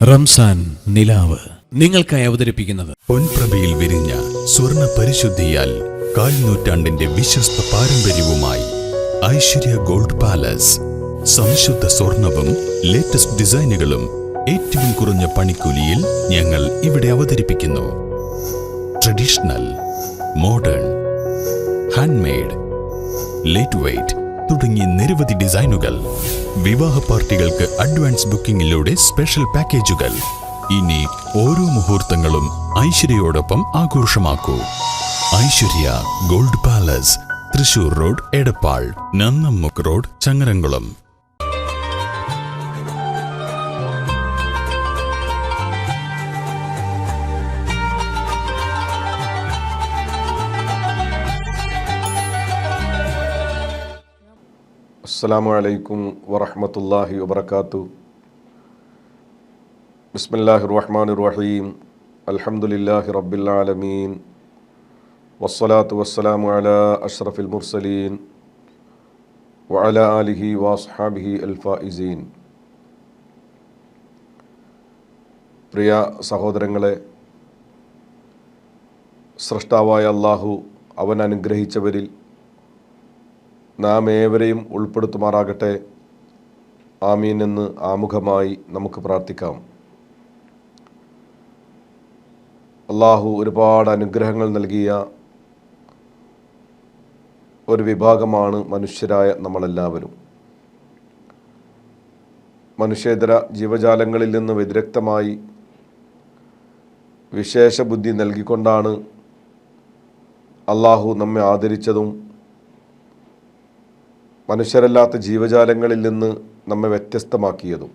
റംസാൻ നിലാവ് നിങ്ങൾക്കായി അവതരിപ്പിക്കുന്നത് പൊൻപ്രഭയിൽ വിരിഞ്ഞ സ്വർണ്ണ പരിശുദ്ധിയാൽ കാൽനൂറ്റാണ്ടിന്റെ വിശ്വസ്ത പാരമ്പര്യവുമായി ഐശ്വര്യ ഗോൾഡ് പാലസ്. സംശുദ്ധ സ്വർണവും ലേറ്റസ്റ്റ് ഡിസൈനുകളും ഏറ്റവും കുറഞ്ഞ പണിക്കൂലിയിൽ ഞങ്ങൾ ഇവിടെ അവതരിപ്പിക്കുന്നു. Traditional, modern, handmade, lightweight തുടങ്ങി നിരവധി ഡിസൈനുകൾ. വിവാഹ പാർട്ടികൾക്ക് അഡ്വാൻസ് ബുക്കിംഗിലൂടെ സ്പെഷ്യൽ പാക്കേജുകൾ. ഇനി ഓരോ മുഹൂർത്തങ്ങളും ഐശ്വര്യയോടൊപ്പം ആഘോഷമാക്കൂ. Aishwarya gold palace, Thrissur road, Edappal, Nannammukku road, Changaramkulam. അസ്സലാമു അലൈക്കും വറഹ്മത്തുള്ളാഹി വബറകാതുഹു. ബിസ്മില്ലാഹിർ റഹ്മാനിർ റഹീം. അൽഹംദുലില്ലാഹി റബ്ബിൽ ആലമീൻ. വസ്സലാത്തു വസ്സലാമു അലാ അഷ്റഫിൽ മുർസലീൻ വഅലാ ആലിഹി വഅസ്ഹാബിഹി അൽ ഫായിസീൻ. പ്രിയ സഹോദരങ്ങളെ, സൃഷ്ടാവായ അല്ലാഹു അവൻ അനുഗ്രഹിച്ചവരിൽ നാം ഏവരെയും ഉൾപ്പെടുത്തുമാറാകട്ടെ. ആമീൻ എന്ന് ആമുഖമായി നമുക്ക് പ്രാർത്ഥിക്കാം. അല്ലാഹു ഒരുപാട് അനുഗ്രഹങ്ങൾ നൽകിയ ഒരു വിഭാഗമാണ് മനുഷ്യരായ നമ്മളെല്ലാവരും. മനുഷ്യേതര ജീവജാലങ്ങളിൽ നിന്ന് വ്യതിരക്തമായി വിശേഷ ബുദ്ധി നൽകിക്കൊണ്ടാണ് അല്ലാഹു നമ്മെ ആദരിച്ചതും മനുഷ്യരല്ലാത്ത ജീവജാലങ്ങളിൽ നിന്ന് നമ്മെ വ്യത്യസ്തമാക്കിയതും.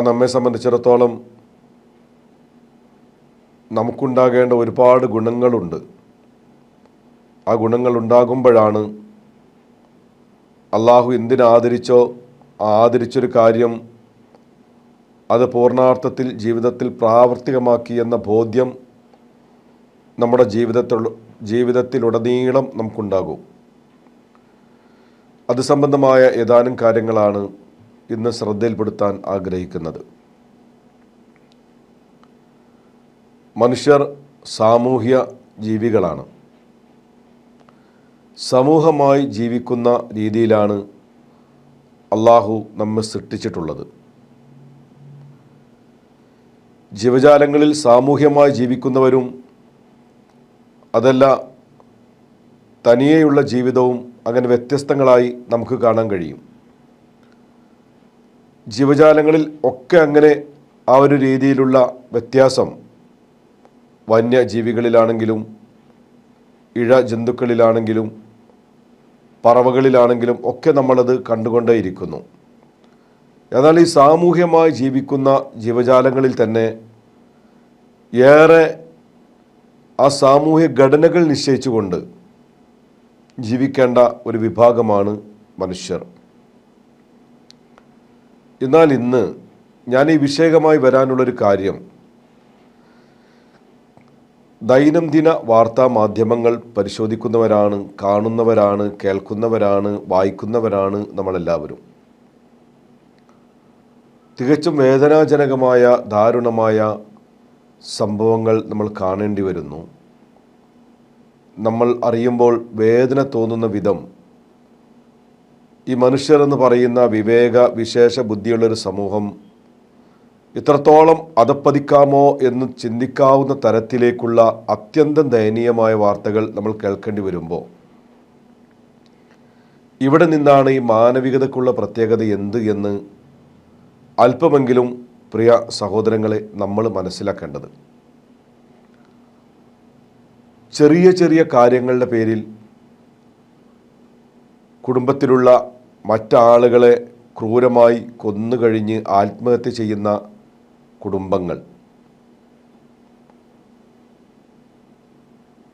നമ്മെ സംബന്ധിച്ചിടത്തോളം നമുക്കുണ്ടാകേണ്ട ഒരുപാട് ഗുണങ്ങളുണ്ട്. ആ ഗുണങ്ങൾ ഉണ്ടാകുമ്പോഴാണ് അല്ലാഹു എന്തിനാദരിച്ചോ ആദരിച്ചൊരു കാര്യം അത് പൂർണ്ണാർത്ഥത്തിൽ ജീവിതത്തിൽ പ്രാവർത്തികമാക്കി എന്ന ബോധ്യം നമ്മുടെ ജീവിതത്തിലുടനീളം നമുക്കുണ്ടാകും. അത് സംബന്ധമായ ഏതാനും കാര്യങ്ങളാണ് ഇന്ന് ശ്രദ്ധയിൽപ്പെടുത്താൻ ആഗ്രഹിക്കുന്നത്. മനുഷ്യർ സാമൂഹ്യ ജീവികളാണ്. സമൂഹമായി ജീവിക്കുന്ന രീതിയിലാണ് അല്ലാഹു നമ്മെ സൃഷ്ടിച്ചിട്ടുള്ളത്. ജീവജാലങ്ങളിൽ സാമൂഹ്യമായി ജീവിക്കുന്നവരും അതല്ല തനിയെയുള്ള ജീവിതവും അങ്ങനെ വ്യത്യസ്തങ്ങളായി നമുക്ക് കാണാൻ കഴിയും. ജീവജാലങ്ങളിൽ ഒക്കെ അങ്ങനെ ആ ഒരു രീതിയിലുള്ള വ്യത്യാസം വന്യജീവികളിലാണെങ്കിലും ഇഴ ജന്തുക്കളിലാണെങ്കിലും പറവകളിലാണെങ്കിലും ഒക്കെ നമ്മളത് കണ്ടുകൊണ്ടേയിരിക്കുന്നു. എന്നാൽ ഈ സാമൂഹ്യമായി ജീവിക്കുന്ന ജീവജാലങ്ങളിൽ തന്നെ ഏറെ ആ സാമൂഹ്യ ഘടനകൾ നിശ്ചയിച്ചുകൊണ്ട് ജീവിക്കേണ്ട ഒരു വിഭാഗമാണ് മനുഷ്യർ. എന്നാൽ ഇന്ന് ഞാൻ ഈ വിഷയമായി വരാനുള്ളൊരു കാര്യം, ദൈനംദിന വാർത്താ മാധ്യമങ്ങൾ പരിശോധിക്കുന്നവരാണ്, കാണുന്നവരാണ്, കേൾക്കുന്നവരാണ്, വായിക്കുന്നവരാണ് നമ്മളെല്ലാവരും. തികച്ചും വേദനാജനകമായ ദാരുണമായ സംഭവങ്ങൾ നമ്മൾ കാണേണ്ടി വരുന്നു. നമ്മൾ അറിയുമ്പോൾ വേദന തോന്നുന്ന വിധം ഈ മനുഷ്യർ എന്ന് പറയുന്ന വിവേക വിശേഷ ബുദ്ധിയുള്ളൊരു സമൂഹം ഇത്രത്തോളം അധപ്പതിക്കാമോ എന്ന് ചിന്തിക്കാവുന്ന തരത്തിലേക്കുള്ള അത്യന്തം ദയനീയമായ വാർത്തകൾ നമ്മൾ കേൾക്കേണ്ടി വരുമ്പോൾ ഇവിടെ നിന്നാണ് ഈ മാനവികതയ്ക്കുള്ള പ്രത്യേകത എന്ത് എന്ന് അല്പമെങ്കിലും പ്രിയ സഹോദരങ്ങളെ നമ്മൾ മനസ്സിലാക്കേണ്ടത്. ചെറിയ ചെറിയ കാര്യങ്ങളുടെ പേരിൽ കുടുംബത്തിലുള്ള മറ്റാളുകളെ ക്രൂരമായി കൊന്നുകഴിഞ്ഞ് ആത്മഹത്യ ചെയ്യുന്ന കുടുംബങ്ങൾ,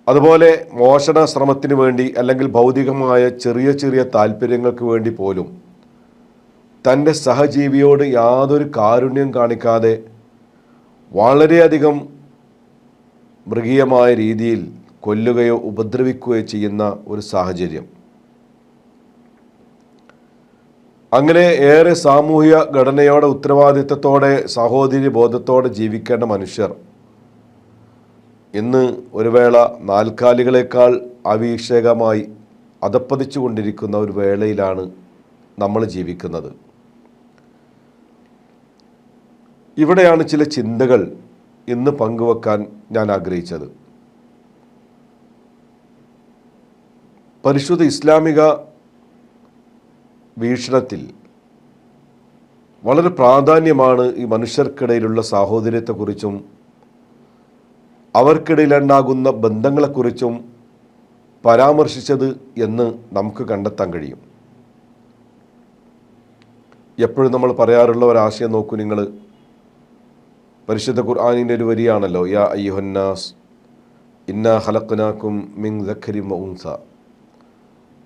അതുപോലെ മോഷണ ശ്രമത്തിന് വേണ്ടി അല്ലെങ്കിൽ ഭൗതികമായ ചെറിയ ചെറിയ താല്പര്യങ്ങൾക്ക് വേണ്ടി പോലും തൻ്റെ സഹജീവിയോട് യാതൊരു കാരുണ്യം കാണിക്കാതെ വളരെയധികം മൃഗീയമായ രീതിയിൽ കൊല്ലുകയോ ഉപദ്രവിക്കുകയോ ചെയ്യുന്ന ഒരു സാഹചര്യം. അങ്ങനെ ഏറെ സാമൂഹിക ഘടനയോടെ ഉത്തരവാദിത്തത്തോടെ സഹോദരി ബോധത്തോടെ ജീവിക്കേണ്ട മനുഷ്യർ ഇന്ന് ഒരു വേള നാൽക്കാലികളെക്കാൾ ആവേശകമായി അധപ്പതിച്ചു കൊണ്ടിരിക്കുന്ന ഒരു വേളയിലാണ് നമ്മൾ ജീവിക്കുന്നത്. ഇവിടെയാണ് ചില ചിന്തകൾ ഇന്ന് പങ്കുവെക്കാൻ ഞാൻ ആഗ്രഹിച്ചത്. പരിശുദ്ധ ഇസ്ലാമിക വീക്ഷണത്തിൽ വളരെ പ്രാധാന്യമാണ് ഈ മനുഷ്യർക്കിടയിലുള്ള സാഹോദര്യത്തെക്കുറിച്ചും അവർക്കിടയിലുണ്ടാകുന്ന ബന്ധങ്ങളെക്കുറിച്ചും പരാമർശിച്ചത് എന്ന് നമുക്ക് കണ്ടെത്താൻ കഴിയും. എപ്പോഴും നമ്മൾ പറയാറുള്ള ഒരാശയം നോക്കൂ നിങ്ങൾ. പരിശുദ്ധ ഖുർആനിൻ്റെ ഒരു വരിയാണല്ലോ, യാ അയ്യുഹന്നാസ് ഇന്നാ ഖലഖ്നാകും മിൻ ദക്കരിൻ വ ഉൻസ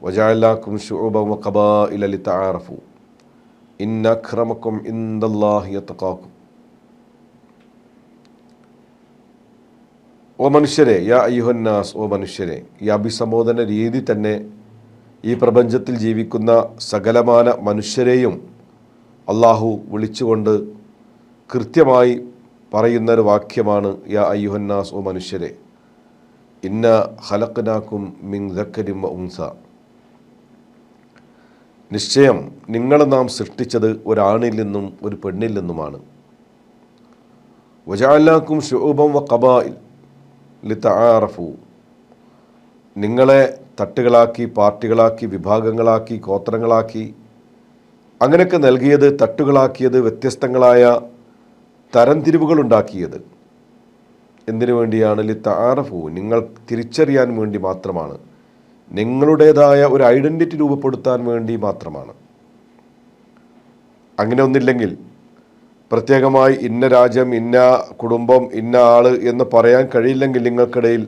വജഅൽനാകും ശുഉബൻ വ ഖബാഇല ലിതആറഫു ഇന്ന അക്രമക്കും ഇൻദല്ലാഹി യത്ഖാകും. ഓ മനുഷ്യരെ, യാ അയ്യുഹന്നാസ്, ഓ മനുഷ്യരെ. ഈ അഭിസംബോധന രീതി തന്നെ ഈ പ്രപഞ്ചത്തിൽ ജീവിക്കുന്ന സകലമാന മനുഷ്യരെയും അള്ളാഹു വിളിച്ചുകൊണ്ട് കൃത്യമായി പറയുന്നൊരു വാക്യമാണ്, യാ അയ്യുഹന്നാസ്, ഓ മനുഷ്യരെ, ഇന്ന ഖലഖ്നാകും മിൻ ദക്കരിൻ വ ഉൻസ. നിശ്ചയം നിങ്ങളെ നാം സൃഷ്ടിച്ചത് ഒരാണിൽ നിന്നും ഒരു പെണ്ണിൽ നിന്നുമാണ്. വജഅൽനാകും ശുഉബൻ വ ഖബാഇൽ ലിതആറഫു. നിങ്ങളെ തട്ടുകളാക്കി, പാർട്ടികളാക്കി, വിഭാഗങ്ങളാക്കി, ഗോത്രങ്ങളാക്കി, അങ്ങനെയൊക്കെ നൽകിയത്, തട്ടുകളാക്കിയത്, വ്യത്യസ്തങ്ങളായ തരംതിരിവുകളുണ്ടാക്കിയത് എന്തിനു വേണ്ടിയാണ്? ലിതആറഫു, നിങ്ങൾ തിരിച്ചറിയാൻ വേണ്ടി മാത്രമാണ്. നിങ്ങളുടേതായ ഒരു ഐഡൻറ്റിറ്റി രൂപപ്പെടുത്താൻ വേണ്ടി മാത്രമാണ്. അങ്ങനെ ഒന്നില്ലെങ്കിൽ പ്രത്യേകമായി ഇന്ന രാജ്യം, ഇന്ന കുടുംബം, ഇന്ന ആള് എന്ന് പറയാൻ കഴിയില്ലെങ്കിൽ നിങ്ങൾക്കിടയിൽ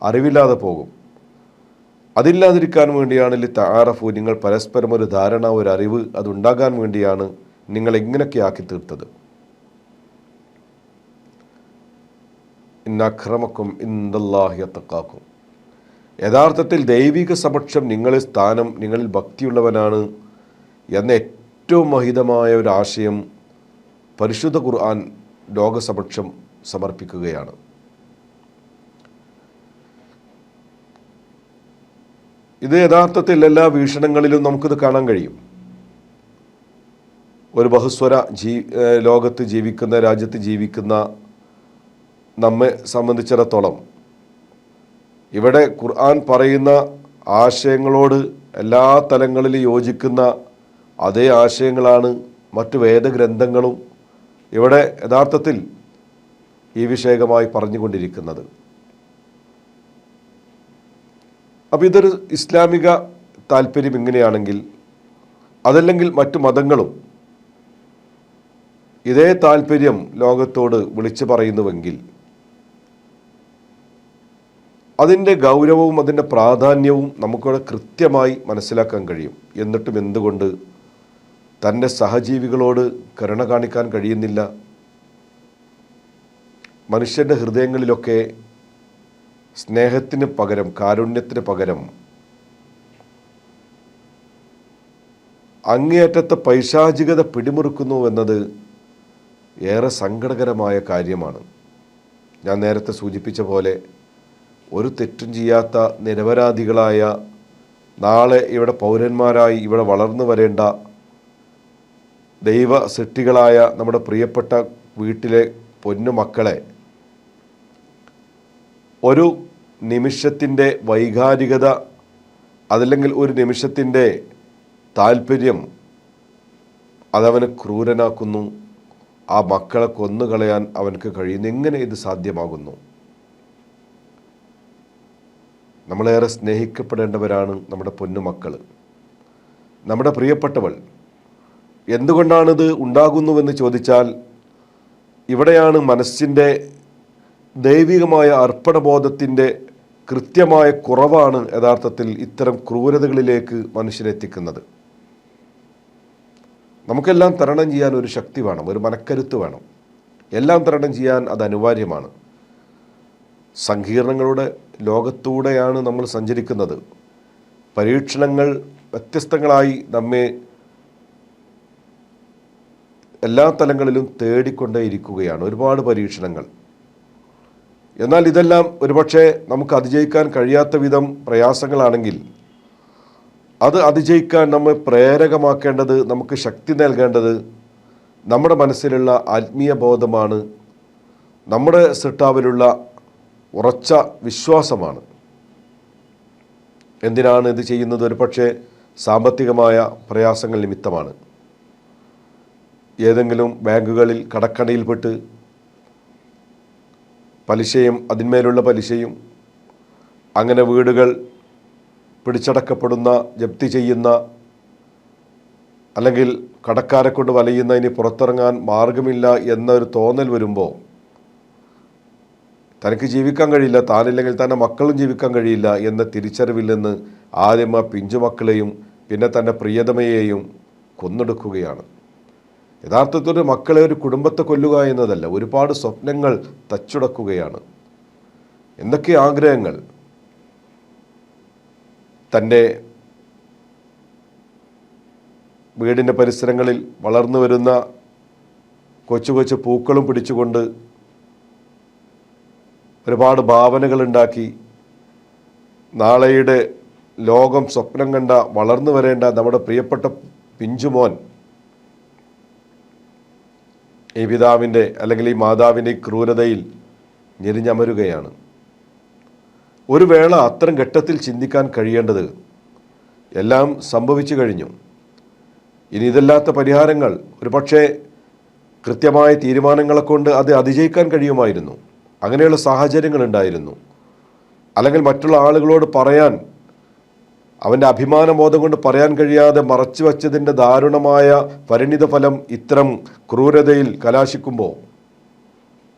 അറിവില്ലാതെ പോകും. അതില്ലാതിരിക്കാൻ വേണ്ടിയാണ് ലിതആറഫു, നിങ്ങൾ പരസ്പരം ഒരു ധാരണ, ഒരു അറിവ് അതുണ്ടാകാൻ വേണ്ടിയാണ് നിങ്ങൾ ഇങ്ങനെയൊക്കെ ആക്കി തീർത്തത്. ഇന്ന അക്രമക്കും ഇൻദല്ലാഹി യത്ഖാകും. യഥാർത്ഥത്തിൽ ദൈവിക സമക്ഷം നിങ്ങളിൽ സ്ഥാനം, നിങ്ങളിൽ ഭക്തിയുള്ളവനാണ് എന്ന ഏറ്റവും മഹിതമായ ഒരു ആശയം പരിശുദ്ധ ഖുർആൻ ലോകസമക്ഷം സമർപ്പിക്കുകയാണ്. ഇത് യഥാർത്ഥത്തിൽ എല്ലാ വീക്ഷണങ്ങളിലും നമുക്കിത് കാണാൻ കഴിയും. ഒരു ബഹുസ്വര ലോകത്ത് ജീവിക്കുന്ന, രാജ്യത്ത് ജീവിക്കുന്ന നമ്മെ സംബന്ധിച്ചിടത്തോളം ഇവിടെ ഖുർആൻ പറയുന്ന ആശയങ്ങളോട് എല്ലാ തലങ്ങളിലും യോജിക്കുന്ന അതേ ആശയങ്ങളാണ് മറ്റു വേദഗ്രന്ഥങ്ങളും ഇവിടെ യഥാർത്ഥത്തിൽ ഈ വിഷയകമായി പറഞ്ഞുകൊണ്ടിരിക്കുന്നത്. അപ്പോൾ ഇതൊരു ഇസ്ലാമിക താല്പര്യം ഇങ്ങനെയാണെങ്കിൽ, അതല്ലെങ്കിൽ മറ്റു മതങ്ങളും ഇതേ താല്പര്യം ലോകത്തോട് വിളിച്ചു പറയുന്നുവെങ്കിൽ അതിൻ്റെ ഗൗരവവും അതിൻ്റെ പ്രാധാന്യവും നമുക്കവിടെ കൃത്യമായി മനസ്സിലാക്കാൻ കഴിയും. എന്നിട്ടും എന്തുകൊണ്ട് തൻ്റെ സഹജീവികളോട് കരുണ കാണിക്കാൻ കഴിയുന്നില്ല? മനുഷ്യൻ്റെ ഹൃദയങ്ങളിലൊക്കെ സ്നേഹത്തിന് പകരം, കാരുണ്യത്തിന് പകരം അങ്ങേയറ്റത്തെ പൈശാചികത പിടിമുറുക്കുന്നു എന്നത് ഏറെ സങ്കടകരമായ കാര്യമാണ്. ഞാൻ നേരത്തെ സൂചിപ്പിച്ച പോലെ ഒരു തെറ്റും ചെയ്യാത്ത നിരപരാധികളായ, നാളെ ഇവിടെ പൗരന്മാരായി ഇവിടെ വളർന്നു വരേണ്ട ദൈവ സൃഷ്ടികളായ നമ്മുടെ പ്രിയപ്പെട്ട വീട്ടിലെ പൊന്നുമക്കളെ ഒരു നിമിഷത്തിൻ്റെ വൈകാരികത, അതല്ലെങ്കിൽ ഒരു നിമിഷത്തിൻ്റെ താല്പര്യം അതവനെ ക്രൂരനാക്കുന്നു. ആ മക്കളെ കൊന്നുകളയാൻ അവനക്ക് കഴിയുന്നു. എങ്ങനെ ഇത് സാധ്യമാകുന്നു? നമ്മളേറെ സ്നേഹിക്കപ്പെടേണ്ടവരാണ് നമ്മുടെ പൊന്നുമക്കൾ, നമ്മുടെ പ്രിയപ്പെട്ടവൾ. എന്തുകൊണ്ടാണിത് ഉണ്ടാകുന്നുവെന്ന് ചോദിച്ചാൽ ഇവിടെയാണ് മനസ്സിൻ്റെ ദൈവികമായ അർപ്പണബോധത്തിൻ്റെ കൃത്യമായ കുറവാണ് യഥാർത്ഥത്തിൽ ഇത്തരം ക്രൂരതകളിലേക്ക് മനുഷ്യനെത്തിക്കുന്നത്. നമുക്കെല്ലാം തരണം ചെയ്യാൻ ഒരു ശക്തി വേണം, ഒരു മനക്കരുത്ത് വേണം. എല്ലാം തരണം ചെയ്യാൻ അത് അനിവാര്യമാണ്. സങ്കീർണങ്ങളുടെ ലോകത്തൂടെയാണ് നമ്മൾ സഞ്ചരിക്കുന്നത്. പരീക്ഷണങ്ങൾ വ്യത്യസ്തങ്ങളായി നമ്മെ എല്ലാ തലങ്ങളിലും തേടിക്കൊണ്ടേയിരിക്കുകയാണ്. ഒരുപാട് പരീക്ഷണങ്ങൾ. എന്നാൽ ഇതെല്ലാം ഒരുപക്ഷെ നമുക്ക് അതിജയിക്കാൻ കഴിയാത്ത വിധം പ്രയാസങ്ങളാണെങ്കിൽ അത് അതിജയിക്കാൻ നമ്മെ പ്രേരകമാക്കേണ്ടത്, നമുക്ക് ശക്തി നൽകേണ്ടത് നമ്മുടെ മനസ്സിലുള്ള ആത്മീയ ബോധമാണ്, നമ്മുടെ സൃഷ്ടാവിലുള്ള ഉറച്ച വിശ്വാസമാണ്. എന്തിനാണ് ഇത് ചെയ്യുന്നത്? ഒരുപക്ഷെ സാമ്പത്തികമായ പ്രയാസങ്ങൾ നിമിത്തമാണ്. ഏതെങ്കിലും ബാങ്കുകളിൽ കടക്കണിയിൽപ്പെട്ട് പലിശയും അതിന്മേലുള്ള പലിശയും, അങ്ങനെ വീടുകൾ പിടിച്ചടക്കപ്പെടുന്ന, ജപ്തി ചെയ്യുന്ന, അല്ലെങ്കിൽ കടക്കാരെ കൊണ്ട് വലയുന്ന, ഇനി പുറത്തിറങ്ങാൻ മാർഗമില്ല എന്നൊരു തോന്നൽ വരുമ്പോൾ തനിക്ക് ജീവിക്കാൻ കഴിയില്ല, താനില്ലെങ്കിൽ തന്നെ മക്കളും ജീവിക്കാൻ കഴിയില്ല എന്ന തിരിച്ചറിവിൽ നിന്ന് ആദ്യം ആ പിഞ്ചുമക്കളെയും പിന്നെ തൻ്റെ പ്രിയതമയെയും കൊന്നെടുക്കുകയാണ്. യഥാർത്ഥത്തിൽ ഒരു മക്കളെ, ഒരു കുടുംബത്തെ കൊല്ലുക എന്നതല്ല, ഒരുപാട് സ്വപ്നങ്ങൾ തച്ചുടക്കുകയാണ്. എന്തൊക്കെ ആഗ്രഹങ്ങൾ! തൻ്റെ വീടിൻ്റെ പരിസരങ്ങളിൽ വളർന്നു വരുന്ന കൊച്ചു കൊച്ചു പൂക്കളും പിടിച്ചുകൊണ്ട് ഒരുപാട് ഭാവനകളുണ്ടാക്കി നാളെയുടെ ലോകം സ്വപ്നം കണ്ട വളർന്നു വരേണ്ട നമ്മുടെ പ്രിയപ്പെട്ട പിഞ്ചുമോൻ ഈ പിതാവിൻ്റെ അല്ലെങ്കിൽ ഈ മാതാവിൻ്റെ ഈ ക്രൂരതയിൽ ഞെരിഞ്ഞമരുകയാണ്. ഒരു വേള അത്തരം ഘട്ടത്തിൽ ചിന്തിക്കാൻ കഴിയേണ്ടത് എല്ലാം സംഭവിച്ചു കഴിഞ്ഞു, ഇനി ഇതല്ലാത്ത പരിഹാരങ്ങൾ, ഒരു പക്ഷേ കൃത്യമായ തീരുമാനങ്ങളെ കൊണ്ട് അത് അതിജയിക്കാൻ കഴിയുമായിരുന്നു. അങ്ങനെയുള്ള സാഹചര്യങ്ങൾ ഉണ്ടായിരുന്നു. അല്ലെങ്കിൽ മറ്റുള്ള ആളുകളോട് പറയാൻ, അവൻ്റെ അഭിമാനബോധം കൊണ്ട് പറയാൻ കഴിയാതെ മറച്ചു വച്ചതിൻ്റെ ദാരുണമായ പരിണിത ഫലം ഇത്തരം ക്രൂരതയിൽ കലാശിക്കുമ്പോൾ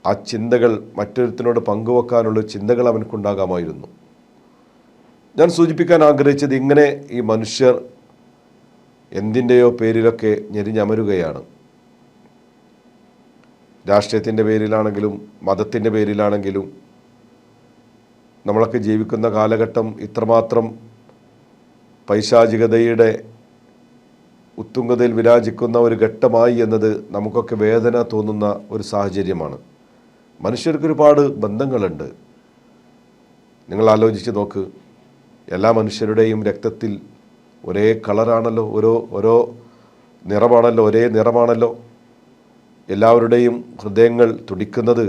ആ ചിന്തകൾ മറ്റൊരുത്തിനോട് പങ്കുവെക്കാനുള്ള ചിന്തകൾ അവനക്കുണ്ടാകാമായിരുന്നു. ഞാൻ സൂചിപ്പിക്കാൻ ആഗ്രഹിച്ചത്, ഇങ്ങനെ ഈ മനുഷ്യർ എന്തിൻ്റെയോ പേരിലൊക്കെ ഞെരിഞ്ഞമരുകയാണ്. രാഷ്ട്രീയത്തിൻ്റെ പേരിലാണെങ്കിലും മതത്തിൻ്റെ പേരിലാണെങ്കിലും നമ്മളൊക്കെ ജീവിക്കുന്ന കാലഘട്ടം ഇത്രമാത്രം പൈശാചികതയുടെ ഉത്തുംഗതയിൽ വിരാജിക്കുന്ന ഒരു ഘട്ടമായി എന്നത് നമുക്കൊക്കെ വേദന തോന്നുന്ന ഒരു സാഹചര്യമാണ്. മനുഷ്യർക്ക് ഒരുപാട് ബന്ധങ്ങളുണ്ട്. നിങ്ങൾ ആലോചിച്ച് നോക്ക്, എല്ലാ മനുഷ്യരുടെയും രക്തത്തിൽ ഒരേ കളറാണല്ലോ, ഓരോ നിറമാണല്ലോ, ഒരേ നിറമാണല്ലോ. എല്ലാവരുടെയും ഹൃദയങ്ങൾ തുടിക്കുന്നത്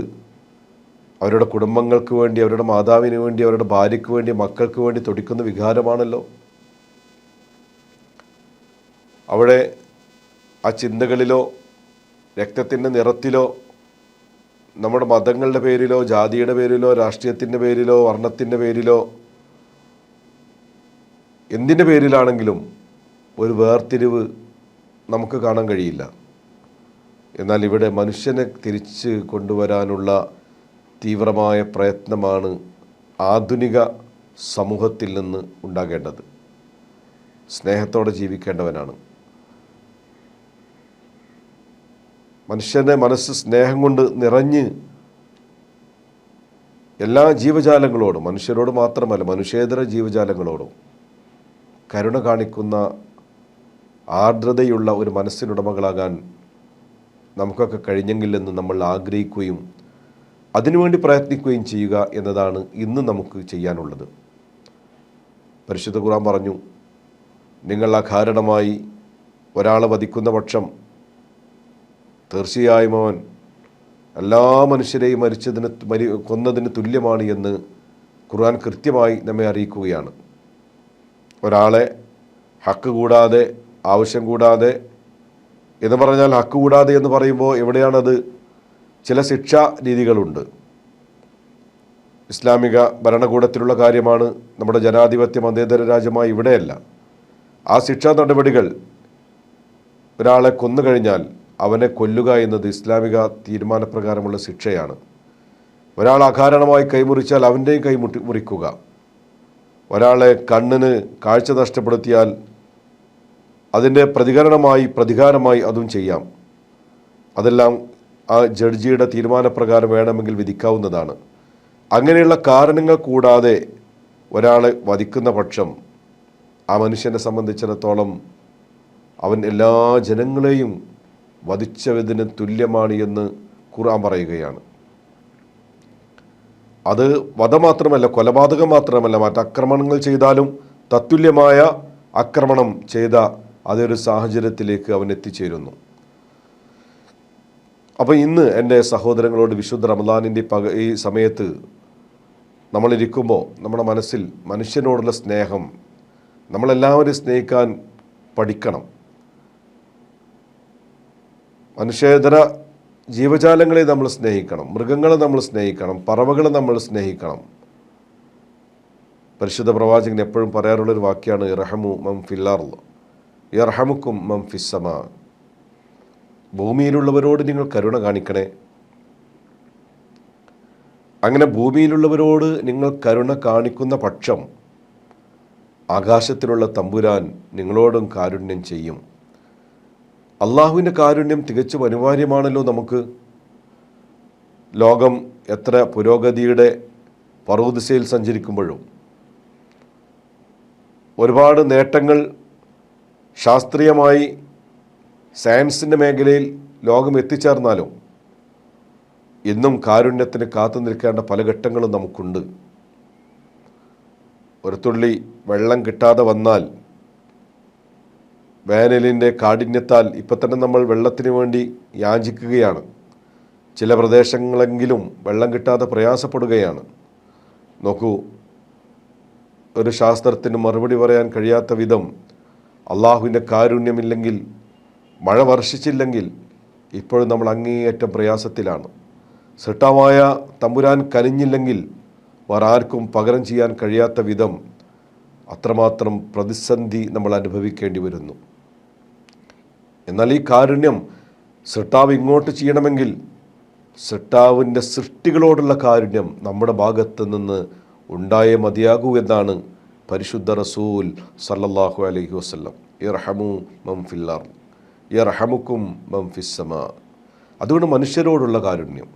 അവരുടെ കുടുംബങ്ങൾക്ക് വേണ്ടി, അവരുടെ മാതാവിന് വേണ്ടി, അവരുടെ ഭാര്യയ്ക്ക് വേണ്ടി, മക്കൾക്ക് വേണ്ടി തുടിക്കുന്ന വികാരമാണല്ലോ. അവിടെ ആ ചിന്തകളിലോ രക്തത്തിൻ്റെ നിറത്തിലോ നമ്മുടെ മതങ്ങളുടെ പേരിലോ ജാതിയുടെ പേരിലോ രാഷ്ട്രീയത്തിൻ്റെ പേരിലോ വർണ്ണത്തിൻ്റെ പേരിലോ എന്തിൻ്റെ പേരിലാണെങ്കിലും ഒരു വേർതിരിവ് നമുക്ക് കാണാൻ കഴിയില്ല. എന്നാൽ ഇവിടെ മനുഷ്യനെ തിരിച്ച് കൊണ്ടുവരാനുള്ള തീവ്രമായ പ്രയത്നമാണ് ആധുനിക സമൂഹത്തിൽ നിന്ന് ഉണ്ടാകേണ്ടത്. സ്നേഹത്തോടെ ജീവിക്കേണ്ടവനാണ് മനുഷ്യൻ്റെ മനസ്സ്. സ്നേഹം കൊണ്ട് നിറഞ്ഞ് എല്ലാ ജീവജാലങ്ങളോടും, മനുഷ്യരോട് മാത്രമല്ല മനുഷ്യേതര ജീവജാലങ്ങളോടും കരുണ കാണിക്കുന്ന ആർദ്രതയുള്ള ഒരു മനസ്സിനുടമകളാകാൻ നമുക്കൊക്കെ കഴിഞ്ഞെങ്കിലെന്ന് നമ്മൾ ആഗ്രഹിക്കുകയും അതിനുവേണ്ടി പ്രയത്നിക്കുകയും ചെയ്യുക എന്നതാണ് ഇന്ന് നമുക്ക് ചെയ്യാനുള്ളത്. പരിശുദ്ധ ഖുർആൻ പറഞ്ഞു, നിങ്ങൾ അകാരണമായി ഒരാളെ വധിക്കുന്ന പക്ഷം തീർച്ചയായും അവൻ എല്ലാ മനുഷ്യരെയും കൊന്നതിന് തുല്യമാണ് എന്ന് ഖുർആൻ കൃത്യമായി നമ്മെ അറിയിക്കുകയാണ്. ഒരാളെ ഹക്ക് കൂടാതെ, ആവശ്യം കൂടാതെ എന്ന് പറഞ്ഞാൽ, ഹക്ക് കൂടാതെ എന്ന് പറയുമ്പോൾ എവിടെയാണത്? ചില ശിക്ഷാ രീതികളുണ്ട്. ഇസ്ലാമിക ഭരണകൂടത്തിലുള്ള കാര്യമാണ്. നമ്മുടെ ജനാധിപത്യ മതേതര രാജ്യമായി ഇവിടെയല്ല. ആ ശിക്ഷാ നടപടികൾ, ഒരാളെ കൊന്നു കഴിഞ്ഞാൽ അവനെ കൊല്ലുക എന്നത് ഇസ്ലാമിക തീരുമാനപ്രകാരമുള്ള ശിക്ഷയാണ്. ഒരാൾ അകാരണമായി കൈമുറിച്ചാൽ അവൻ്റെയും കൈ മുറിക്കുക. ഒരാളെ കണ്ണിന് കാഴ്ച നഷ്ടപ്പെടുത്തിയാൽ അതിൻ്റെ പ്രതികാരമായി അതും ചെയ്യാം. അതെല്ലാം ആ ജഡ്ജിയുടെ തീരുമാനപ്രകാരം വേണമെങ്കിൽ വിധിക്കാവുന്നതാണ്. അങ്ങനെയുള്ള കാരണങ്ങൾ കൂടാതെ ഒരാളെ വധിക്കുന്ന പക്ഷം ആ മനുഷ്യനെ സംബന്ധിച്ചിടത്തോളം അവൻ എല്ലാ ജനങ്ങളെയും വധിച്ചതിന് തുല്യമാണ് എന്ന് ഖുർആൻ പറയുകയാണ്. അത് വധം മാത്രമല്ല, കൊലപാതകം മാത്രമല്ല, മറ്റാക്രമണങ്ങൾ ചെയ്താലും തത്തുല്യമായ ആക്രമണം ചെയ്ത അതൊരു സാഹചര്യത്തിലേക്ക് അവൻ എത്തിച്ചേരുന്നു. അപ്പോൾ ഇന്ന് എൻ്റെ സഹോദരങ്ങളോട് വിശുദ്ധ റമദാനിൻ്റെ ഈ സമയത്ത് നമ്മളിരിക്കുമ്പോൾ നമ്മുടെ മനസ്സിൽ മനുഷ്യനോടുള്ള സ്നേഹം, നമ്മളെല്ലാവരും സ്നേഹിക്കാൻ പഠിക്കണം. മനുഷ്യേതര ജീവജാലങ്ങളെ നമ്മൾ സ്നേഹിക്കണം, മൃഗങ്ങളെ നമ്മൾ സ്നേഹിക്കണം, പറവകളെ നമ്മൾ സ്നേഹിക്കണം. പരിശുദ്ധ പ്രവാചകൻ എപ്പോഴും പറയാറുള്ളൊരു വാക്യമാണ് ഇർഹമു മൻ ഫിൽ അർള് യർഹമുക്കും മൻ ഫിസ് സമാ. ഭൂമിയിലുള്ളവരോട് നിങ്ങൾ കരുണ കാണിക്കണേ. അങ്ങനെ ഭൂമിയിലുള്ളവരോട് നിങ്ങൾ കരുണ കാണിക്കുന്ന പക്ഷം ആകാശത്തിലുള്ള തമ്പുരാൻ നിങ്ങളോടും കാരുണ്യം ചെയ്യും. അള്ളാഹുവിൻ്റെ കാരുണ്യം തികച്ചും അനിവാര്യമാണല്ലോ നമുക്ക്. ലോകം എത്ര പുരോഗതിയുടെ പർവ്വതദിശയിൽ സഞ്ചരിക്കുമ്പോഴും ഒരുപാട് നേട്ടങ്ങൾ ശാസ്ത്രീയമായി സയൻസിൻ്റെ മേഖലയിൽ ലോകം എത്തിച്ചേർന്നാലും ഇന്നും കാരുണ്യത്തിന് കാത്തു നിൽക്കേണ്ട പല ഘട്ടങ്ങളും നമുക്കുണ്ട്. ഒരു തുള്ളി വെള്ളം കിട്ടാതെ വന്നാൽ വേനലിൻ്റെ കാഠിന്യത്താൽ ഇപ്പം തന്നെ നമ്മൾ വെള്ളത്തിന് വേണ്ടി യാചിക്കുകയാണ്. ചില പ്രദേശങ്ങളെങ്കിലും വെള്ളം കിട്ടാതെ പ്രയാസപ്പെടുകയാണ്. നോക്കൂ, ഒരു ശാസ്ത്രത്തിന് മറുപടി പറയാൻ കഴിയാത്ത വിധം അള്ളാഹുവിൻ്റെ കാരുണ്യമില്ലെങ്കിൽ, മഴ വർഷിച്ചില്ലെങ്കിൽ ഇപ്പോഴും നമ്മൾ അങ്ങേയറ്റം പ്രയാസത്തിലാണ്. സൃഷ്ടാവായ തമ്പുരാൻ കനിഞ്ഞില്ലെങ്കിൽ വേറെ ആർക്കും പകരം ചെയ്യാൻ കഴിയാത്ത വിധം അത്രമാത്രം പ്രതിസന്ധി നമ്മൾ അനുഭവിക്കേണ്ടി വരുന്നു. എന്നാൽ ഈ കാരുണ്യം സൃഷ്ടാവ് ഇങ്ങോട്ട് ചെയ്യണമെങ്കിൽ സൃഷ്ടാവിൻ്റെ സൃഷ്ടികളോടുള്ള കാരുണ്യം നമ്മുടെ ഭാഗത്ത് നിന്ന് ഉണ്ടായേ മതിയാകൂ എന്നാണ് പരിശുദ്ധ റസൂൽ സല്ലല്ലാഹു അലൈഹി വസല്ലം ഇർഹമു മൻ ഫിൽ അർള് യർഹമുക്കും മൻ ഫിസ് സമാ. അതുകൊണ്ട് മനുഷ്യരോടുള്ള കാരുണ്യം,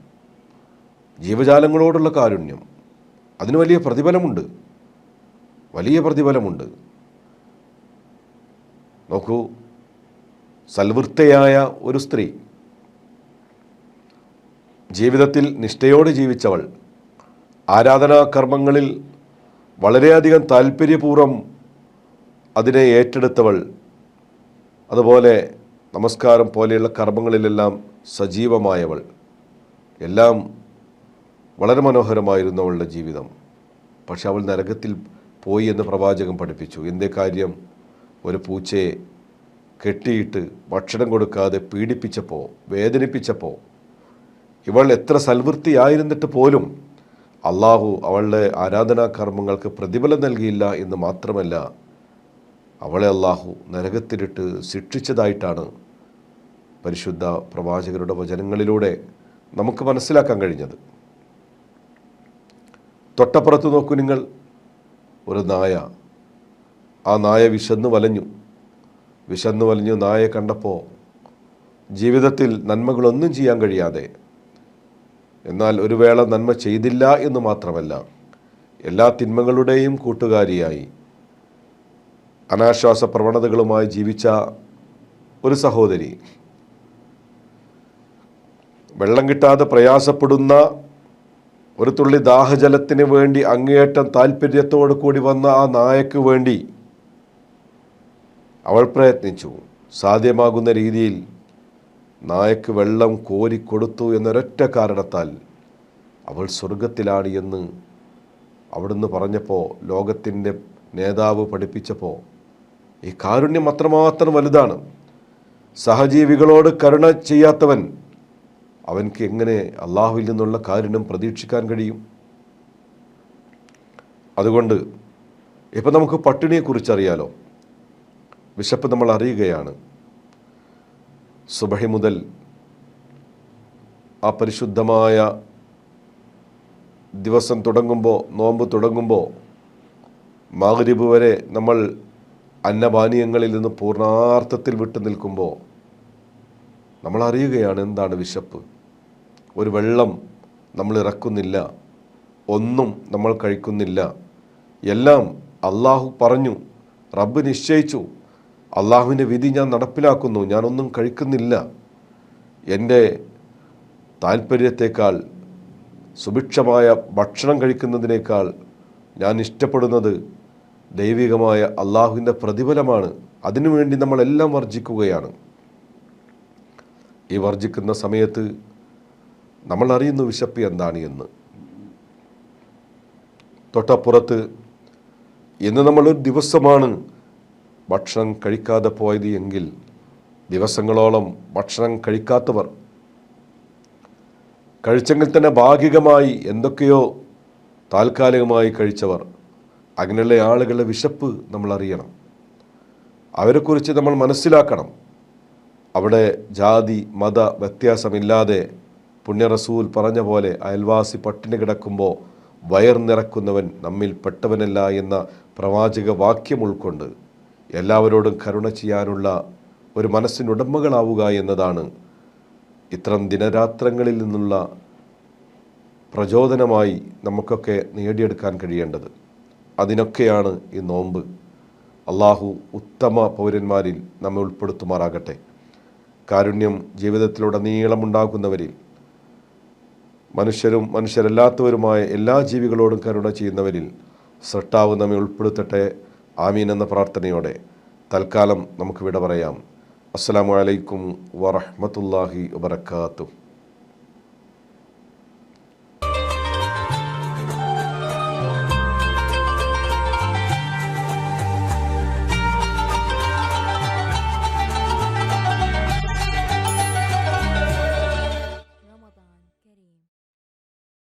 ജീവജാലങ്ങളോടുള്ള കാരുണ്യം, അതിന് വലിയ പ്രതിഫലമുണ്ട്, വലിയ പ്രതിഫലമുണ്ട്. നോക്കൂ, സൽവൃത്തയായ ഒരു സ്ത്രീ, ജീവിതത്തിൽ നിഷ്ഠയോടെ ജീവിച്ചവൾ, ആരാധനാകർമ്മങ്ങളിൽ വളരെയധികം താല്പര്യപൂർവ്വം അതിനെ ഏറ്റെടുത്തവൾ, അതുപോലെ നമസ്കാരം പോലെയുള്ള കർമ്മങ്ങളിലെല്ലാം സജീവമായവൾ, എല്ലാം വളരെ മനോഹരമായിരുന്നു അവളുടെ ജീവിതം. പക്ഷെ അവൾ നരകത്തിൽ പോയി എന്ന് പ്രവാചകൻ പഠിപ്പിച്ചു. എന്തേ കാര്യം? ഒരു പൂച്ചയെ കെട്ടിയിട്ട് ഭക്ഷണം കൊടുക്കാതെ പീഡിപ്പിച്ചപ്പോൾ, വേദനിപ്പിച്ചപ്പോൾ, ഇവൾ എത്ര സൽവൃത്തിയായിരുന്നിട്ട് പോലും അള്ളാഹു അവളുടെ ആരാധനാകർമ്മങ്ങൾക്ക് പ്രതിഫലം നൽകിയില്ല എന്ന് മാത്രമല്ല, അവളെ അള്ളാഹു നരകത്തിലിട്ട് ശിക്ഷിച്ചതായിട്ടാണ് പരിശുദ്ധ പ്രവാചകരുടെ വചനങ്ങളിലൂടെ നമുക്ക് മനസ്സിലാക്കാൻ കഴിഞ്ഞത്. തൊട്ടപ്പുറത്ത് നോക്കൂ നിങ്ങൾ, ഒരു നായ. ആ നായ വിശന്നു വലഞ്ഞു നായയെ കണ്ടപ്പോൾ ജീവിതത്തിൽ നന്മകളൊന്നും ചെയ്യാൻ കഴിയാതെ, എന്നാൽ ഒരു വേള നന്മ ചെയ്തില്ല എന്ന് മാത്രമല്ല, എല്ലാ തിന്മകളുടെയും കൂട്ടുകാരിയായി അനാശ്വാസ പ്രവണതകളുമായി ജീവിച്ച ഒരു സഹോദരി, വെള്ളം കിട്ടാതെ പ്രയാസപ്പെടുന്ന, ഒരു തുള്ളി ദാഹജലത്തിന് വേണ്ടി അങ്ങേയറ്റം താല്പര്യത്തോടു കൂടി വന്ന ആ നായക്ക് വേണ്ടി അവൾ പ്രയത്നിച്ചു. സാധ്യമാകുന്ന രീതിയിൽ നായക്ക് വെള്ളം കോരിക്കൊടുത്തു എന്നൊരൊറ്റ കാരണത്താൽ അവൾ സ്വർഗത്തിലാണ് എന്ന് അവിടുന്ന് പറഞ്ഞപ്പോൾ, ലോകത്തിൻ്റെ നേതാവ് പഠിപ്പിച്ചപ്പോൾ, ഈ കാരുണ്യം അത്രമാത്രം വലുതാണ്. സഹജീവികളോട് കരുണ ചെയ്യാത്തവൻ അവൻക്ക് എങ്ങനെ അള്ളാഹുവിൽ നിന്നുള്ള കാരുണ്യം പ്രതീക്ഷിക്കാൻ കഴിയും? അതുകൊണ്ട് ഇപ്പം നമുക്ക് പട്ടിണിയെക്കുറിച്ചറിയാലോ. വിശപ്പ് നമ്മൾ അറിയുകയാണ്. സുബഹി മുതൽ ആ പരിശുദ്ധമായ ദിവസം തുടങ്ങുമ്പോൾ, നോമ്പ് തുടങ്ങുമ്പോൾ മഗ്രിബ് വരെ നമ്മൾ അന്നപാനീയങ്ങളിൽ നിന്ന് പൂർണ്ണാർത്ഥത്തിൽ വിട്ടു നിൽക്കുമ്പോൾ നമ്മൾ അറിയുകയാണ് എന്താണ് വിശപ്പ്. ഒരു വെള്ളം നമ്മൾ ഇറക്കുന്നില്ല, ഒന്നും നമ്മൾ കഴിക്കുന്നില്ല. എല്ലാം അള്ളാഹു പറഞ്ഞു, റബ്ബ് നിശ്ചയിച്ചു, അള്ളാഹുവിൻ്റെ വിധി ഞാൻ നടപ്പിലാക്കുന്നു, ഞാനൊന്നും കഴിക്കുന്നില്ല. എൻ്റെ താല്പര്യത്തേക്കാൾ, സുഭിക്ഷമായ ഭക്ഷണം കഴിക്കുന്നതിനേക്കാൾ ഞാൻ ഇഷ്ടപ്പെടുന്നത് ദൈവികമായ അള്ളാഹുവിൻ്റെ പ്രതിഫലമാണ്. അതിനുവേണ്ടി നമ്മളെല്ലാം വർജിക്കുകയാണ്. ഈ വർജിക്കുന്ന സമയത്ത് നമ്മൾ അറിയുന്നു വിശപ്പ് എന്താണ് എന്ന്. തൊട്ടപ്പുറത്ത് ഇന്ന് നമ്മളൊരു ദിവസമാണ് ഭക്ഷണം കഴിക്കാതെ പോയത് എങ്കിൽ ദിവസങ്ങളോളം ഭക്ഷണം കഴിക്കാത്തവർ, കഴിച്ചെങ്കിൽ തന്നെ ഭാഗികമായി എന്തൊക്കെയോ താൽക്കാലികമായി കഴിച്ചവർ, അങ്ങനെയുള്ള ആളുകളുടെ വിശപ്പ് നമ്മൾ അറിയണം. അവരെക്കുറിച്ച് നമ്മൾ മനസ്സിലാക്കണം. അവിടെ ജാതി മത വ്യത്യാസമില്ലാതെ പുണ്യ റസൂൽ പറഞ്ഞ പോലെ അയൽവാസി പട്ടിണി കിടക്കുമ്പോൾ വയർ നിറക്കുന്നവൻ നമ്മിൽ പെട്ടവനല്ല എന്ന പ്രവാചക വാക്യം ഉൾക്കൊണ്ട് എല്ലാവരോടും കരുണ ചെയ്യാനുള്ള ഒരു മനസ്സിനുടമകളാവുക എന്നതാണ് ഇത്തരം ദിനരാത്രങ്ങളിൽ നിന്നുള്ള പ്രചോദനമായി നമുക്കൊക്കെ നേടിയെടുക്കാൻ കഴിയേണ്ടത്. അതിനൊക്കെയാണ് ഈ നോമ്പ്. അള്ളാഹു ഉത്തമ പൗരന്മാരിൽ നമ്മെ ഉൾപ്പെടുത്തുമാറാകട്ടെ. കാരുണ്യം ജീവിതത്തിലുടനീളമുണ്ടാകുന്നവരിൽ, മനുഷ്യരും മനുഷ്യരല്ലാത്തവരുമായ എല്ലാ ജീവികളോടും കരുണ ചെയ്യുന്നവരിൽ സൃഷ്ടാവ് നമ്മെ ഉൾപ്പെടുത്തട്ടെ. ആമീൻ എന്ന പ്രാർത്ഥനയോടെ തൽക്കാലം നമുക്ക് വിട പറയാം. അസ്സലാമു അലൈക്കും വറഹ്മത്തുള്ളാഹി വബറകാതുഹു.